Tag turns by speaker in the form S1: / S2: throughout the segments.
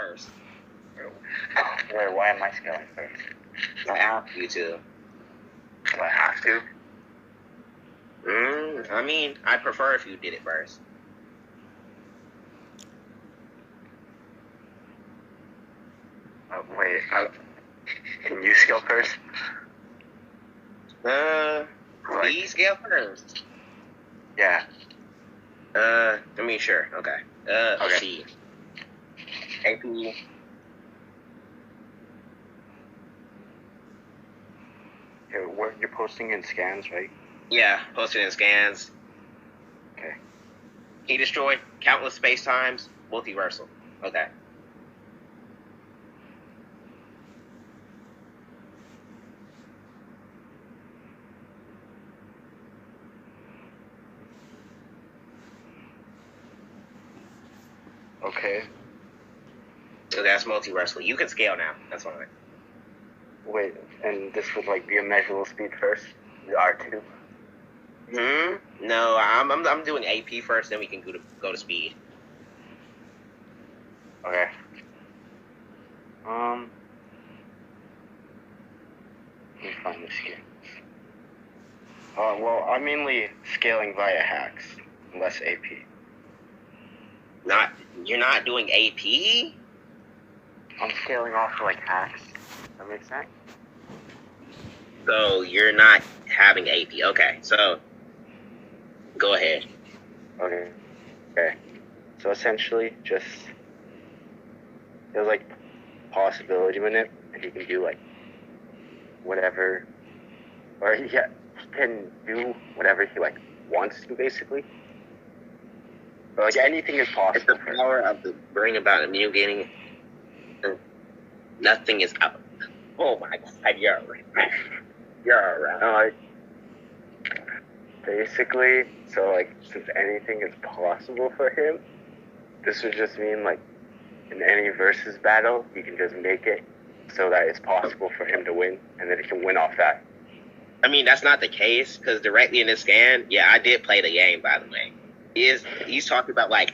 S1: first.
S2: Wait, why am I scaling first?
S1: I have you to.
S2: Do I have to?
S1: I mean, I'd prefer if you did it first.
S2: Wait, can you scale first?
S1: Please scale first.
S2: Yeah.
S1: I mean, sure. Okay. Let's see. AP.
S2: You're posting in scans, right?
S1: Yeah, posted in scans.
S2: Okay.
S1: He destroyed countless space-times, multiversal. Okay.
S2: Okay.
S1: So that's multiversal. You can scale now. That's fine.
S2: Wait, and this would like be a measurable speed first? The R2?
S1: No, I'm doing AP first, then we can go to speed.
S2: Okay. Let me find the skins. Well, I'm mainly scaling via hacks, less AP.
S1: You're not doing AP?
S2: I'm scaling off like hacks. That makes sense?
S1: So you're not having AP. Okay, so go ahead.
S2: Okay. So essentially, just there's like possibility in it, and he can do like whatever, or he can do whatever he like wants to, basically. But like anything is possible.
S1: It's the power of the bring about a new getting. Nothing is out. Oh my God, you're right.
S2: Basically, so like since anything is possible for him, this would just mean like in any versus battle, he can just make it so that it's possible for him to win, and then he can win off that.
S1: I mean, that's not the case, because directly in this scan, yeah, I did play the game, by the way. He's talking about like,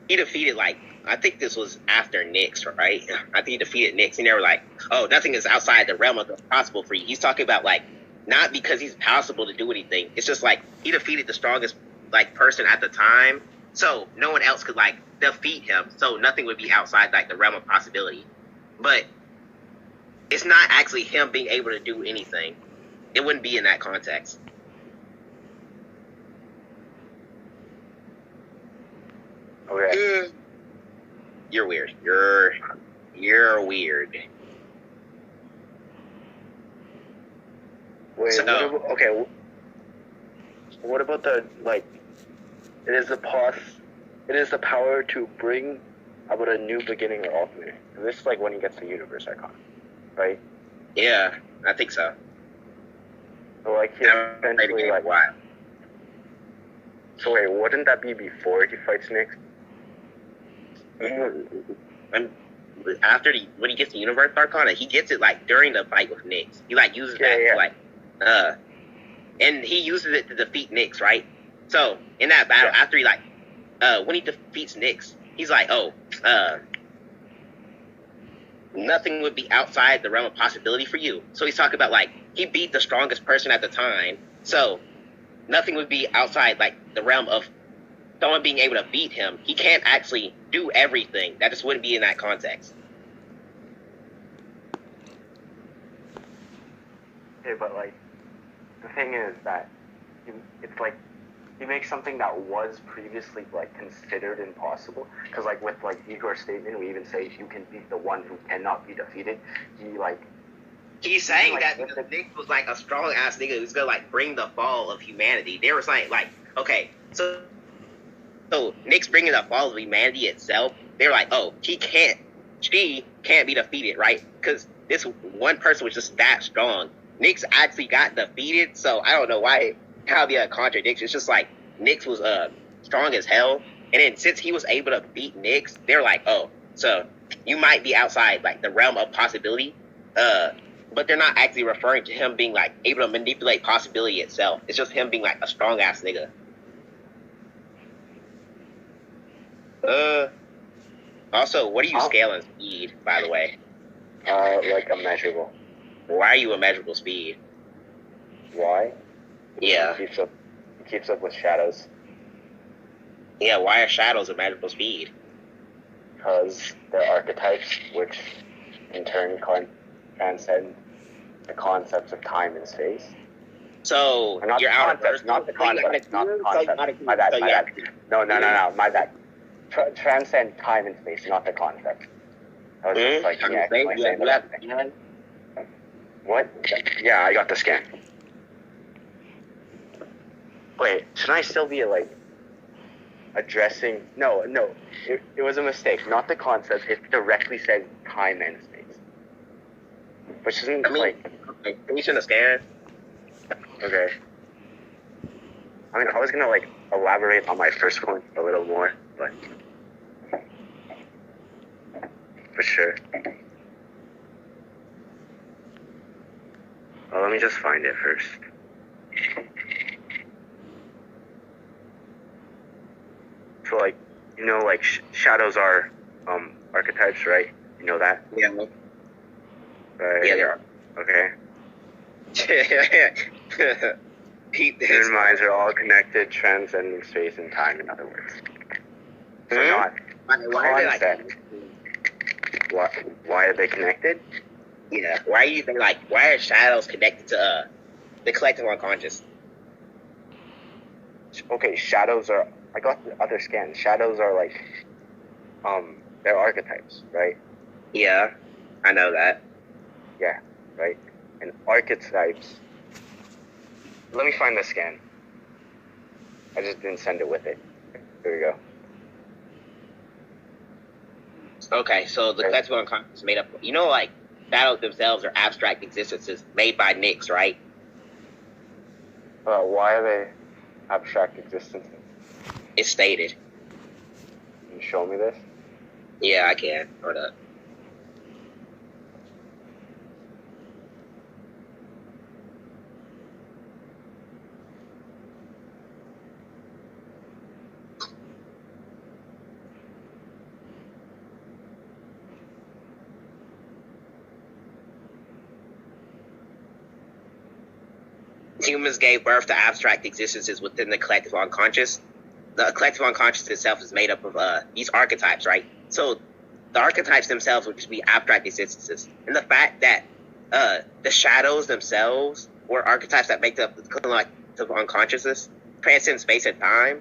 S1: he defeated like, I think this was after Nyx, right? I think he defeated Nyx, and they were like, oh, nothing is outside the realm of the possible for you. He's talking about like, not because he's possible to do anything. It's just like he defeated the strongest like person at the time, so no one else could like defeat him. So nothing would be outside like the realm of possibility. But it's not actually him being able to do anything. It wouldn't be in that context.
S2: Okay.
S1: You're weird. You're weird.
S2: Wait,
S1: So,
S2: what about the like? It is the power to bring about a new beginning or ultimate. This is like when he gets the universe icon, right?
S1: Yeah, I think so.
S2: So like he essentially like
S1: wow.
S2: So wait, wouldn't that be before he fights Nyx?
S1: And when he gets the universe arcana, he gets it like during the fight with Nyx. He like uses that to like and he uses it to defeat Nyx, right? So in that battle, after he like when he defeats Nyx, he's like, oh, nothing would be outside the realm of possibility for you. So he's talking about like he beat the strongest person at the time, so nothing would be outside like the realm of someone being able to beat him. He can't actually do everything. That just wouldn't be in that context.
S2: Okay, but like the thing is that it's like he makes something that was previously like considered impossible. Because like with like Igor's statement, we even say you can beat the one who cannot be defeated.
S1: He's saying that because Nyx was like a strong ass nigga who's gonna like bring the fall of humanity. They were saying like, okay, so Nyx bringing the fall of humanity itself. They're like, oh, she can't be defeated, right? Because this one person was just that strong. Nyx actually got defeated, so I don't know how the contradiction. It's just like Nyx was strong as hell, and then since he was able to beat Nyx, they're like, oh, so you might be outside like the realm of possibility. But they're not actually referring to him being like able to manipulate possibility itself. It's just him being like a strong ass nigga. Also, what are you scaling speed, by the way?
S2: Like immeasurable.
S1: Why are you immeasurable speed?
S2: Why?
S1: Yeah.
S2: It keeps up with shadows.
S1: Yeah, why are shadows immeasurable speed?
S2: Because they're archetypes, which in turn transcend the concepts of time and space.
S1: So
S2: not
S1: you're out of verse.
S2: Not the concept. Not the concept. My bad. No. My bad. Transcend time and space, not the concept. I was just like, What? Yeah, I got the scan. Wait, should I still be like addressing? No. It was a mistake. Not the concept. It directly said time and space. Which isn't
S1: can you send a scan?
S2: Okay. I mean, I was gonna like elaborate on my first point a little more, but for sure. Well, let me just find it first. So, like, you know, like shadows are archetypes, right? You know that?
S1: Yeah.
S2: Right.
S1: Yeah, they are.
S2: Okay.
S1: Human
S2: minds are all connected, transcending space and time. In other words, so not concept. Why are they connected?
S1: Yeah. Why are you why are shadows connected to the collective unconscious?
S2: Okay, shadows are. I got the other scan. Shadows are like, they're archetypes, right?
S1: Yeah, I know that.
S2: Yeah, right. And archetypes. Let me find the scan. I just didn't send it with it. Here we go.
S1: Okay, so the collective unconscious is made up. You know, like shadows themselves are abstract existences made by Nyx, right?
S2: Why are they abstract existences?
S1: It's stated.
S2: Can you show me this?
S1: Yeah, I can. Hold up. Humans gave birth to abstract existences within the collective unconscious. The collective unconscious itself is made up of these archetypes, right? So the archetypes themselves would just be abstract existences. And the fact that the shadows themselves were archetypes that make up the collective unconsciousness, transcend space and time,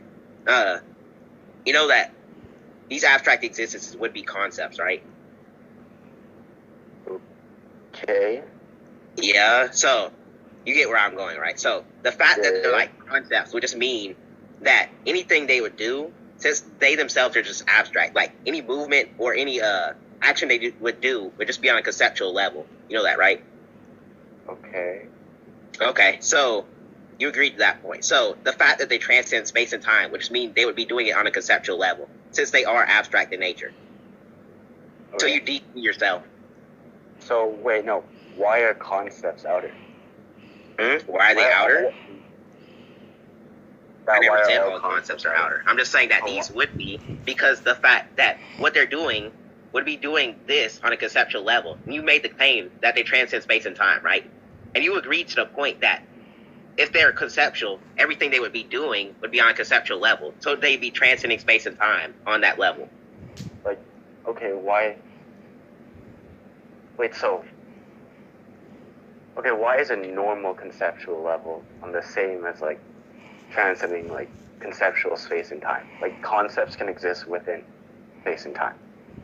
S1: you know that these abstract existences would be concepts, right?
S2: Okay.
S1: Yeah, so you get where I'm going, right? So the fact that they're like concepts would just mean that anything they would do, since they themselves are just abstract, like any movement or any action they would do would just be on a conceptual level. You know that, right?
S2: Okay.
S1: Okay, so you agreed to that point. So the fact that they transcend space and time would just mean they would be doing it on a conceptual level, since they are abstract in nature. Okay. So you deep yourself.
S2: So wait, no. Why are concepts outer?
S1: Why are they outer? I never said all concepts are outer. I'm just saying that these would be, because the fact that what they're doing would be doing this on a conceptual level. And you made the claim that they transcend space and time, right? And you agreed to the point that if they're conceptual, everything they would be doing would be on a conceptual level. So they'd be transcending space and time on that level.
S2: Like, okay, why? Wait, so... Okay, why is a normal conceptual level on the same as, like, transcending, like, conceptual space and time? Like, concepts can exist within space and time.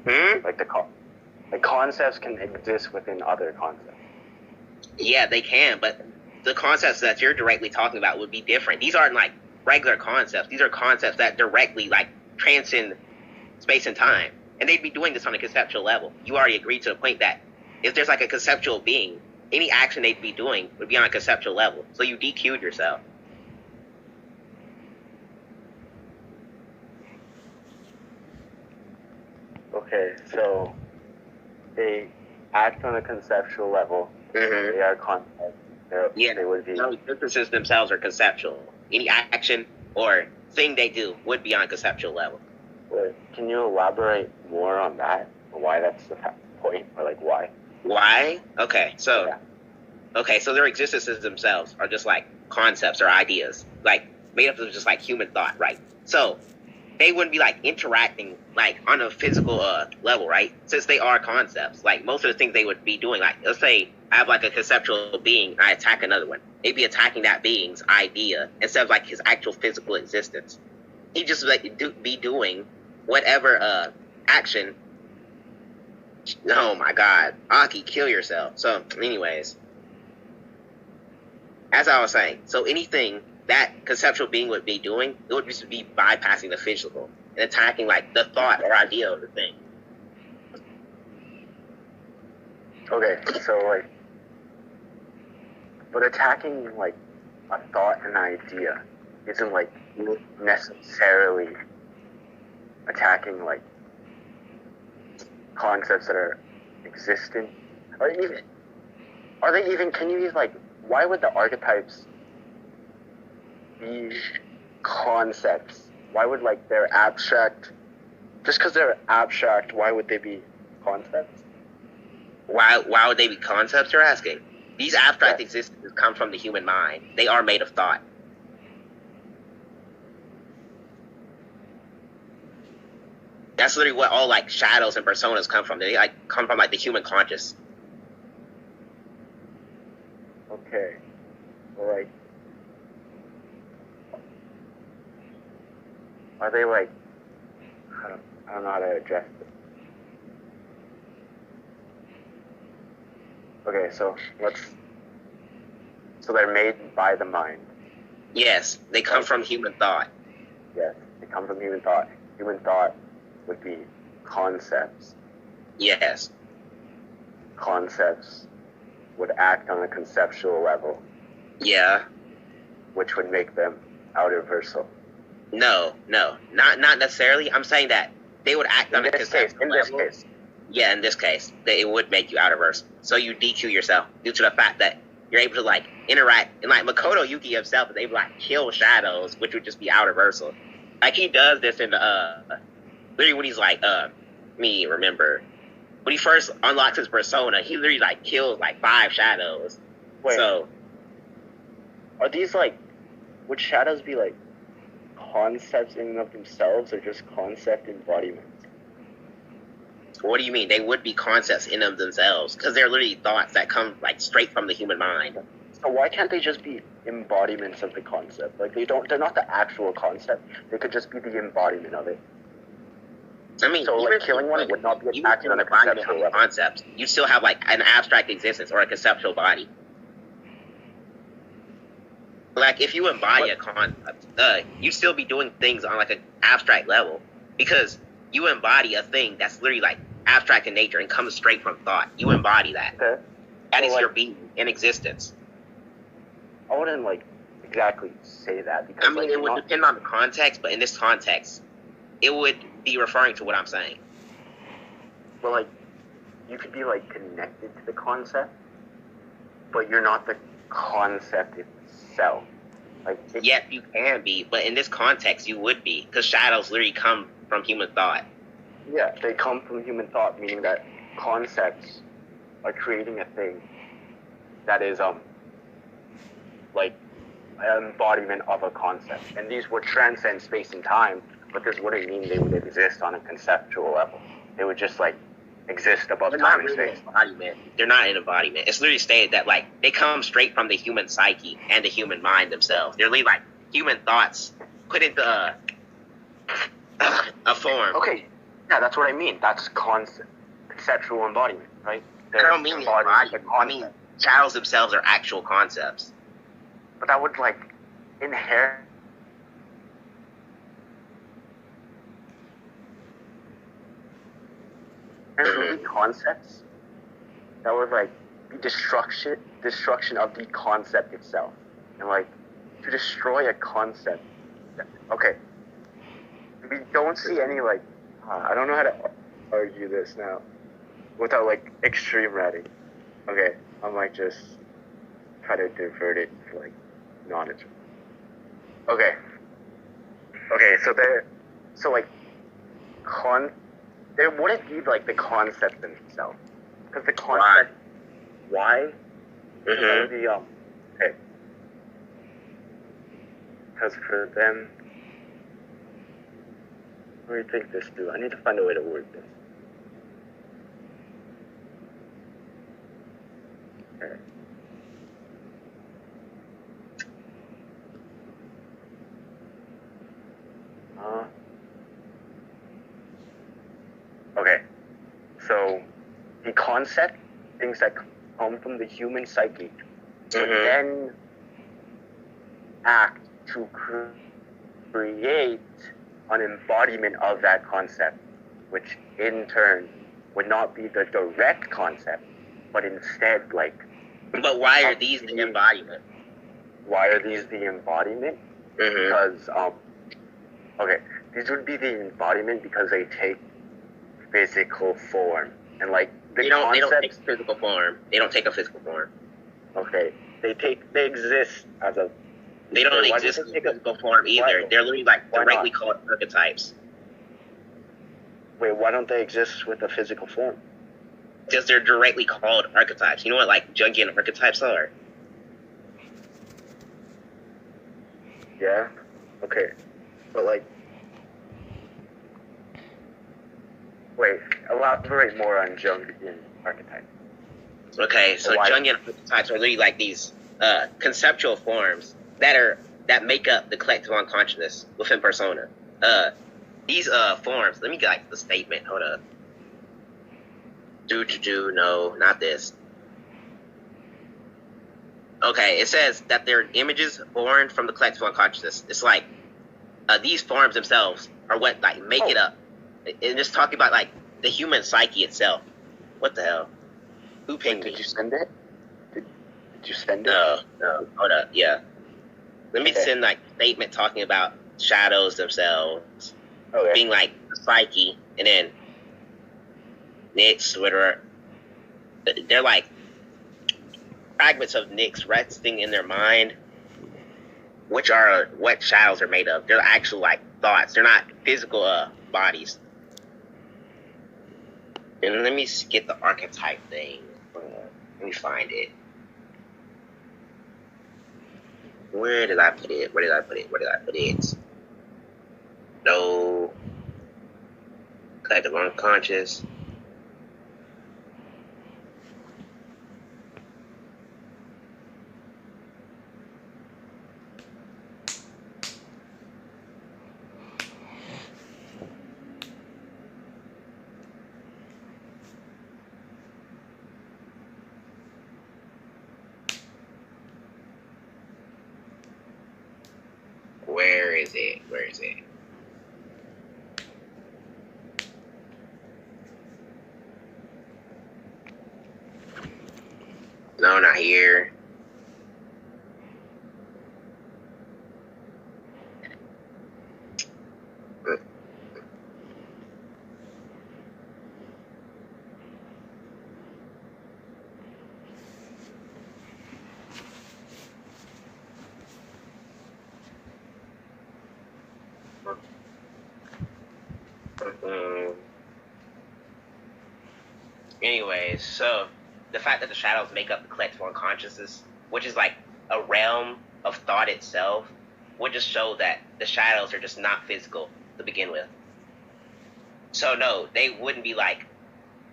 S2: Like, the concepts can exist within other concepts.
S1: Yeah, they can, but the concepts that you're directly talking about would be different. These aren't, like, regular concepts. These are concepts that directly, like, transcend space and time. And they'd be doing this on a conceptual level. You already agreed to the point that if there's, like, a conceptual being, any action they'd be doing would be on a conceptual level. So you DQ'd yourself.
S2: Okay, so they act on a conceptual level. They are concepts. They would be.
S1: No, differences themselves are conceptual. Any action or thing they do would be on a conceptual level.
S2: Can you elaborate more on that? that's the point, or like why?
S1: Why? Okay, so their existences themselves are just like concepts or ideas, like made up of just like human thought, right? So they wouldn't be like interacting like on a physical level, right? Since they are concepts, like most of the things they would be doing, like let's say I have like a conceptual being, I attack another one. They'd be attacking that being's idea instead of like his actual physical existence. He'd just like be doing whatever action. Oh my God, Aki, kill yourself. So, anyways, as I was saying, so anything that conceptual being would be doing, it would just be bypassing the physical and attacking like the thought or idea of the thing.
S2: Okay, so like, but attacking like a thought and idea isn't like necessarily attacking like concepts that are existent, or even are they even? Can you like? Why would the archetypes be concepts? Why would like they're abstract? Just because they're abstract, why would they be concepts?
S1: Why would they be concepts? You're asking. These abstract existences come from the human mind. They are made of thought. That's literally what all like shadows and personas come from. They like come from like the human conscious.
S2: Okay, well, like, are they like? I don't know how to address it. Okay, so they're made by the mind.
S1: Yes, they come from human thought.
S2: Yes, they come from human thought. Human thought would be concepts.
S1: Yes.
S2: Concepts would act on a conceptual level.
S1: Yeah.
S2: Which would make them out-reversal.
S1: No, not necessarily. I'm saying that they would act on a conceptual level. In this case. Yeah, in this case, it would make you out-reversal. So you DQ yourself due to the fact that you're able to like interact, and like Makoto Yuki himself is able to like kill shadows, which would just be out-reversal. Like he does this in literally when he's like me remember when he first unlocks his persona, he literally like kills like 5 shadows.
S2: Wait,
S1: so
S2: are these like, would shadows be like concepts in and of themselves, or just concept embodiments?
S1: What do you mean? They would be concepts in of themselves because they're literally thoughts that come like straight from the human mind.
S2: So why can't they just be embodiments of the concept? Like they're not the actual concept. They could just be the embodiment of it.
S1: I mean,
S2: so like killing one would not be acting on a conceptual level.
S1: Concept. You still have like an abstract existence or a conceptual body. Like if you embody a concept, you still be doing things on like an abstract level because you embody a thing that's literally like abstract in nature and comes straight from thought. You embody that.
S2: Okay.
S1: That is like, your being in existence.
S2: I wouldn't like exactly say that because
S1: I mean it would depend on the context, but in this context, it would be referring to what I'm saying.
S2: Well, like you could be like connected to the concept, but you're not the concept itself. Like
S1: yes, you can be, but in this context, you would be because shadows literally come from human thought.
S2: Yeah, they come from human thought, meaning that concepts are creating a thing that is like an embodiment of a concept, and these would transcend space and time, but this wouldn't mean they would exist on a conceptual level. They would just like exist above time and space.
S1: They're not an embodiment. It's literally stated that like they come straight from the human psyche and the human mind themselves. They're literally like human thoughts put into a form.
S2: Okay, yeah, that's what I mean. That's conceptual embodiment, right?
S1: I don't mean embodiment. I mean shadows themselves are actual concepts.
S2: But that would like inherit. Concepts that would like be destruction of the concept itself, and like to destroy a concept. Okay, we don't see any like I don't know how to argue this now without like extreme writing. Okay, I might just try to divert it for like knowledge. Okay, so like there wouldn't be like the concept themselves, because the concept, why? That would be okay. Because for them, let me think this through. I need to find a way to word this. Okay. Okay. So the concept, things that come from the human psyche, would then act to create an embodiment of that concept, which in turn would not be the direct concept, but instead like.
S1: But why are these the embodiment?
S2: Why are these the embodiment? Because okay, these would be the embodiment because they take physical form, and like
S1: they don't take physical form. They don't take a physical form.
S2: Okay, they exist as a.
S1: They don't exist in physical form either. Why? They're literally like directly called archetypes.
S2: Wait, why don't they exist with a physical form?
S1: Because they're directly called archetypes. You know what like Jungian archetypes are?
S2: Yeah. Okay. But like, wait, elaborate more on Jungian archetypes.
S1: Okay, so Jungian archetypes are literally like these conceptual forms that make up the collective unconsciousness within persona. These forms. Let me get like the statement. Hold up. No, not this. Okay, it says that they're images born from the collective unconsciousness. It's like these forms themselves are what like make it up. And just talking about like the human psyche itself. What the hell? Who pinged me?
S2: Did you send it? Did you send it?
S1: No. Hold up. Yeah. Let me send like a statement talking about shadows themselves being like the psyche, and then Nyx, whatever. They're like fragments of Nyx resting in their mind, which are what shadows are made of. They're actual like thoughts. They're not physical bodies. And let me get the archetype thing. Let me find it. Where did I put it? Where did I put it? No. Collective unconscious. Where is it? No, not here. Anyways, so the fact that the shadows make up the collective unconsciousness, which is like a realm of thought itself, would just show that the shadows are just not physical to begin with. So no, they wouldn't be like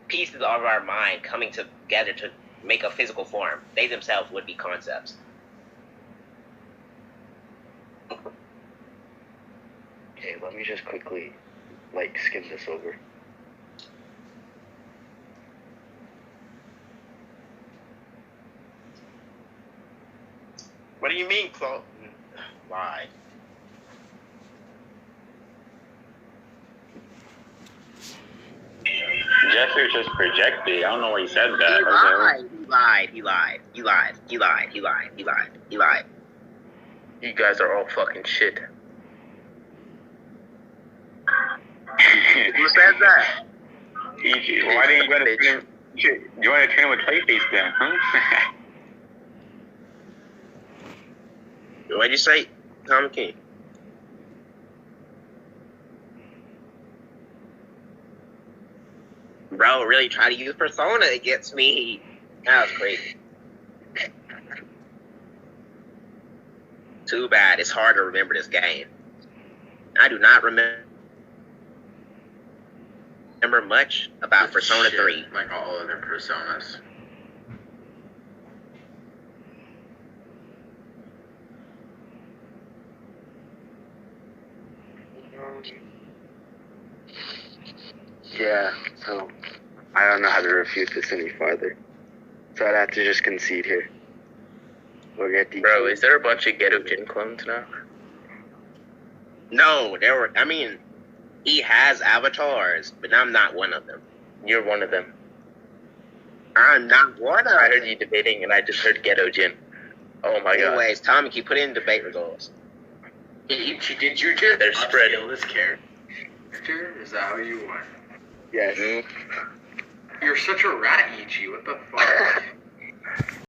S1: pieces of our mind coming together to make a physical form. They themselves would be concepts.
S2: Okay, let me just quickly like skim this over.
S1: What do you mean, Chloe? Why?
S3: Jeffrey just projected. I don't know why he said that.
S1: He lied. You guys are all fucking shit. Who said that?
S3: Ichi, why didn't you go to train? You want to train with Clayface then, huh?
S1: What'd you say, Tom King? bro really tried to use Persona against me. That was crazy. Too bad. It's hard to remember this game. I do not remember much about Persona 3.
S4: Like all other Personas.
S2: Yeah, so I don't know how to refute this any farther. So I'd have to just concede here. We'll get the
S5: Bro, is there a bunch of Ghetto Jin clones now?
S1: No, I mean, he has avatars, but I'm not one of them.
S5: You're one of them.
S1: I'm not one of them.
S5: I heard you debating, and I just heard Ghetto Jin. Oh my god.
S1: Anyways, Tommy, can you put in debate results?
S4: Ichi, did you just
S5: They're spreading.
S4: upscale this character? Is that how you want?
S2: Yes.
S5: Mm.
S4: You're such a rat, Ichi. What the fuck?